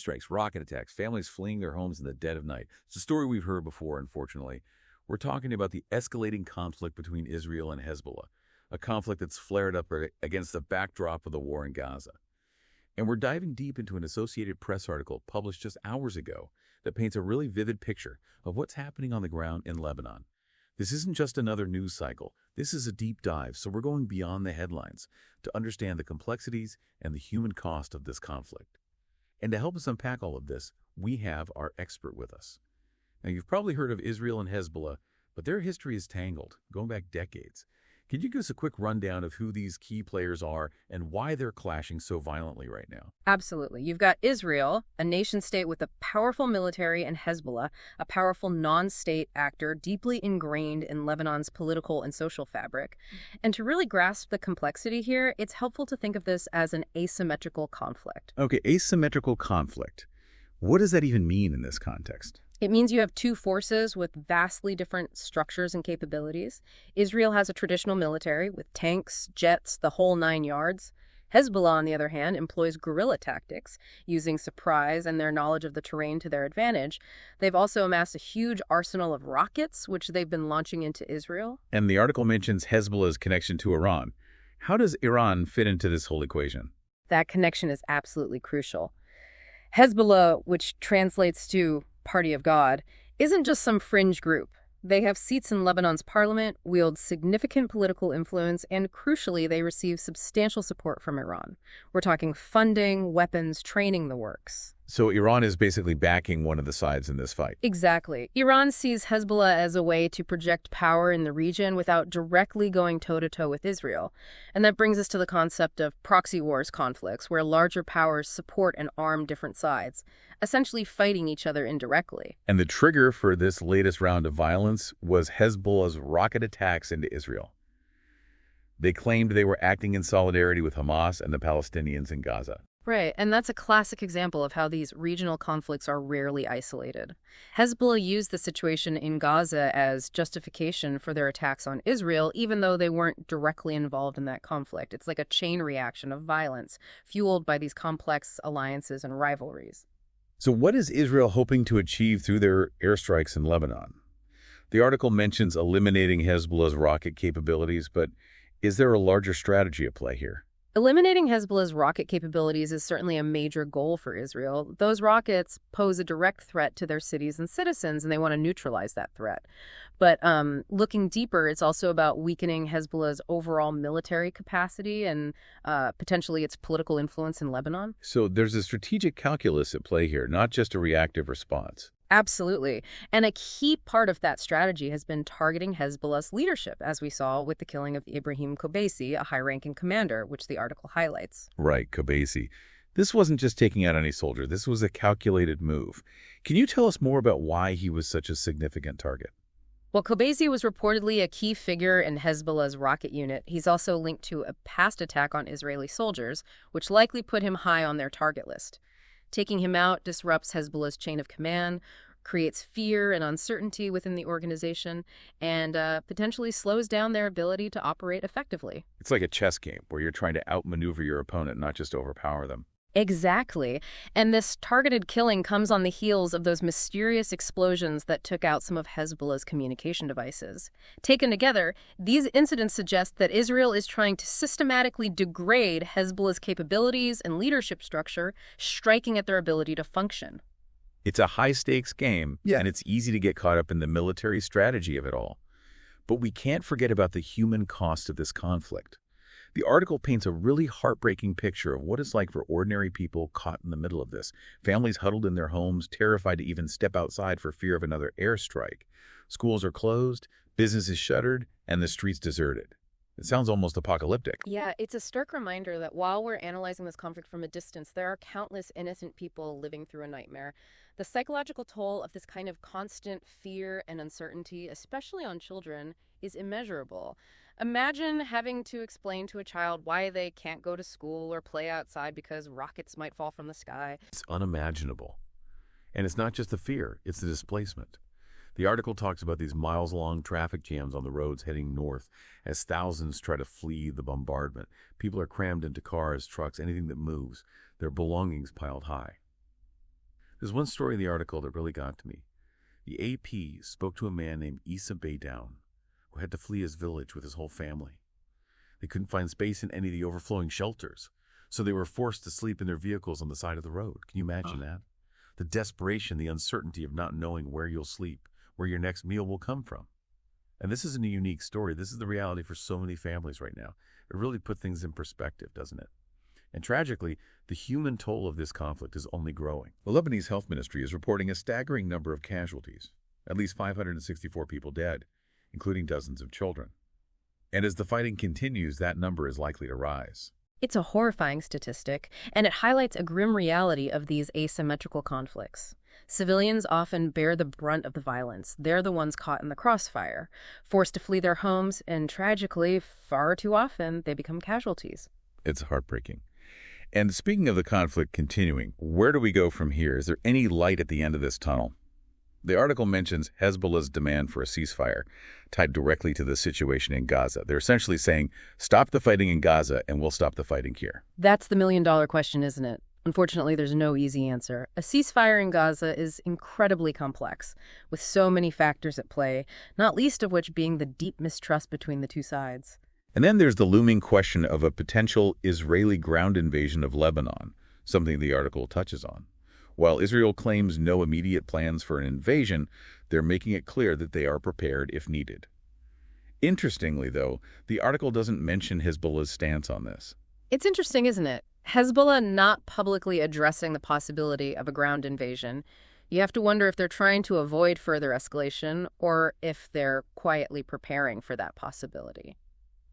airstrikes, rocket attacks, families fleeing their homes in the dead of night. It's a story we've heard before, unfortunately. We're talking about the escalating conflict between Israel and Hezbollah, a conflict that's flared up against the backdrop of the war in Gaza. And we're diving deep into an Associated Press article published just hours ago that paints a really vivid picture of what's happening on the ground in Lebanon. This isn't just another news cycle. This is a deep dive, so we're going beyond the headlines to understand the complexities and the human cost of this conflict. And to help us unpack all of this, we have our expert with us. Now, you've probably heard of Israel and Hezbollah, but their history is tangled, going back decades. Can you give us a quick rundown of who these key players are and why they're clashing so violently right now? Absolutely. You've got Israel, a nation-state with a powerful military, and Hezbollah, a powerful non-state actor deeply ingrained in Lebanon's political and social fabric. And to really grasp the complexity here, it's helpful to think of this as an asymmetrical conflict. Okay, asymmetrical conflict. What does that even mean in this context? It means you have two forces with vastly different structures and capabilities. Israel has a traditional military with tanks, jets, the whole 9 yards. Hezbollah, on the other hand, employs guerrilla tactics, using surprise and their knowledge of the terrain to their advantage. They've also amassed a huge arsenal of rockets, which they've been launching into Israel. And the article mentions Hezbollah's connection to Iran. How does Iran fit into this whole equation? That connection is absolutely crucial. Hezbollah, which translates to Party of God, isn't just some fringe group. They have seats in Lebanon's parliament, wield significant political influence, and crucially, they receive substantial support from Iran. We're talking funding, weapons, training, the works. So Iran is basically backing one of the sides in this fight. Exactly. Iran sees Hezbollah as a way to project power in the region without directly going toe-to-toe with Israel. And that brings us to the concept of proxy wars conflicts, where larger powers support and arm different sides, essentially fighting each other indirectly. And the trigger for this latest round of violence was Hezbollah's rocket attacks into Israel. They claimed they were acting in solidarity with Hamas and the Palestinians in Gaza. Right, and that's a classic example of how these regional conflicts are rarely isolated. Hezbollah used the situation in Gaza as justification for their attacks on Israel, even though they weren't directly involved in that conflict. It's like a chain reaction of violence, fueled by these complex alliances and rivalries. So what is Israel hoping to achieve through their airstrikes in Lebanon? The article mentions eliminating Hezbollah's rocket capabilities, but is there a larger strategy at play here? Eliminating Hezbollah's rocket capabilities is certainly a major goal for Israel. Those rockets pose a direct threat to their cities and citizens, and they want to neutralize that threat. But looking deeper, it's also about weakening Hezbollah's overall military capacity and potentially its political influence in Lebanon. So there's a strategic calculus at play here, not just a reactive response. Absolutely. And a key part of that strategy has been targeting Hezbollah's leadership, as we saw with the killing of Ibrahim Kobaisi, a high-ranking commander, which the article highlights. Right, Kobaisi. This wasn't just taking out any soldier. This was a calculated move. Can you tell us more about why he was such a significant target? Well, Kobaisi was reportedly a key figure in Hezbollah's rocket unit. He's also linked to a past attack on Israeli soldiers, which likely put him high on their target list. Taking him out disrupts Hezbollah's chain of command, creates fear and uncertainty within the organization, and potentially slows down their ability to operate effectively. It's like a chess game where you're trying to outmaneuver your opponent, not just overpower them. Exactly. And this targeted killing comes on the heels of those mysterious explosions that took out some of Hezbollah's communication devices. Taken together, these incidents suggest that Israel is trying to systematically degrade Hezbollah's capabilities and leadership structure, striking at their ability to function. It's a high-stakes game, and it's easy to get caught up in the military strategy of it all. But we can't forget about the human cost of this conflict. The article paints a really heartbreaking picture of what it's like for ordinary people caught in the middle of this. Families huddled in their homes, terrified to even step outside for fear of another airstrike. Schools are closed, businesses shuttered, and the streets deserted. It sounds almost apocalyptic. Yeah, it's a stark reminder that while we're analyzing this conflict from a distance, there are countless innocent people living through a nightmare. The psychological toll of this kind of constant fear and uncertainty, especially on children, is immeasurable. Imagine having to explain to a child why they can't go to school or play outside because rockets might fall from the sky. It's unimaginable. And it's not just the fear, it's the displacement. The article talks about these miles-long traffic jams on the roads heading north as thousands try to flee the bombardment. People are crammed into cars, trucks, anything that moves, their belongings piled high. There's one story in the article that really got to me. The AP spoke to a man named Issa Baydown, who had to flee his village with his whole family. They couldn't find space in any of the overflowing shelters, so they were forced to sleep in their vehicles on the side of the road. Can you imagine that? The desperation, the uncertainty of not knowing where you'll sleep, where your next meal will come from. And this isn't a unique story. This is the reality for so many families right now. It really put things in perspective, doesn't it? And tragically, the human toll of this conflict is only growing. The Lebanese Health Ministry is reporting a staggering number of casualties, at least 564 people dead, including dozens of children. And as the fighting continues, that number is likely to rise. It's a horrifying statistic, and it highlights a grim reality of these asymmetrical conflicts. Civilians often bear the brunt of the violence. They're the ones caught in the crossfire, forced to flee their homes, and tragically, far too often, they become casualties. It's heartbreaking. And speaking of the conflict continuing, where do we go from here? Is there any light at the end of this tunnel? The article mentions Hezbollah's demand for a ceasefire, tied directly to the situation in Gaza. They're essentially saying, stop the fighting in Gaza and we'll stop the fighting here. That's the million-dollar question, isn't it? Unfortunately, there's no easy answer. A ceasefire in Gaza is incredibly complex, with so many factors at play, not least of which being the deep mistrust between the two sides. And then there's the looming question of a potential Israeli ground invasion of Lebanon, something the article touches on. While Israel claims no immediate plans for an invasion, they're making it clear that they are prepared if needed. Interestingly, though, the article doesn't mention Hezbollah's stance on this. It's interesting, isn't it? Hezbollah not publicly addressing the possibility of a ground invasion. You have to wonder if they're trying to avoid further escalation or if they're quietly preparing for that possibility.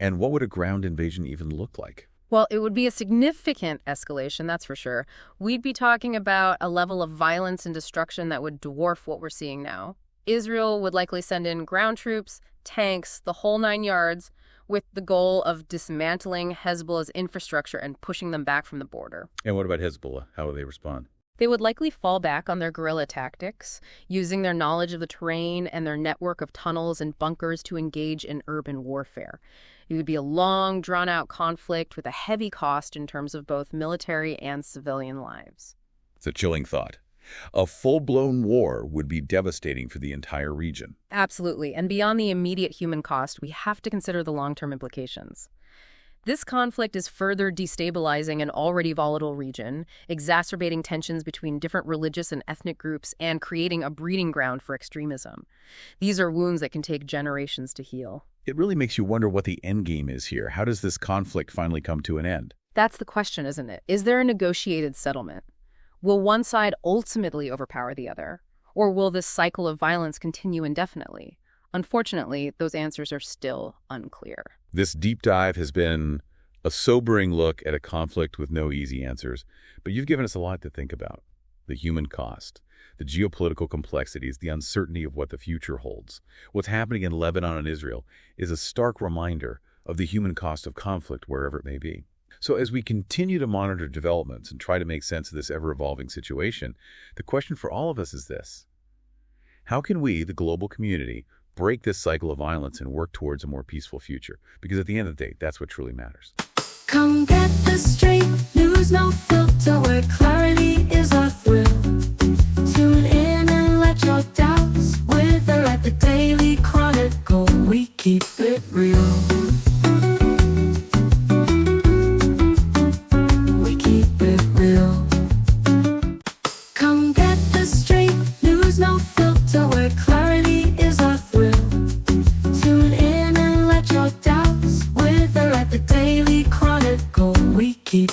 And what would a ground invasion even look like? Well, it would be a significant escalation, that's for sure. We'd be talking about a level of violence and destruction that would dwarf what we're seeing now. Israel would likely send in ground troops, tanks, the whole 9 yards, with the goal of dismantling Hezbollah's infrastructure and pushing them back from the border. And what about Hezbollah? How would they respond? They would likely fall back on their guerrilla tactics, using their knowledge of the terrain and their network of tunnels and bunkers to engage in urban warfare. It would be a long, drawn-out conflict with a heavy cost in terms of both military and civilian lives. It's a chilling thought. A full-blown war would be devastating for the entire region. Absolutely. And beyond the immediate human cost, we have to consider the long-term implications. This conflict is further destabilizing an already volatile region, exacerbating tensions between different religious and ethnic groups, and creating a breeding ground for extremism. These are wounds that can take generations to heal. It really makes you wonder what the end game is here. How does this conflict finally come to an end? That's the question, isn't it? Is there a negotiated settlement? Will one side ultimately overpower the other? Or will this cycle of violence continue indefinitely? Unfortunately, those answers are still unclear. This deep dive has been a sobering look at a conflict with no easy answers, but you've given us a lot to think about. The human cost, the geopolitical complexities, the uncertainty of what the future holds. What's happening in Lebanon and Israel is a stark reminder of the human cost of conflict wherever it may be. So as we continue to monitor developments and try to make sense of this ever-evolving situation, the question for all of us is this: how can we, the global community, break this cycle of violence and work towards a more peaceful future? Because at the end of the day, that's what truly matters. Come get the straight news, no filter, where clarity is our thrill. Tune in and let your doubts wither at the Daily Chronicle. We keep it real. We keep it real. Come get the straight news, no filter, where clarity is our thrill. Tune in and let your doubts wither at the Daily Chronicle. We keep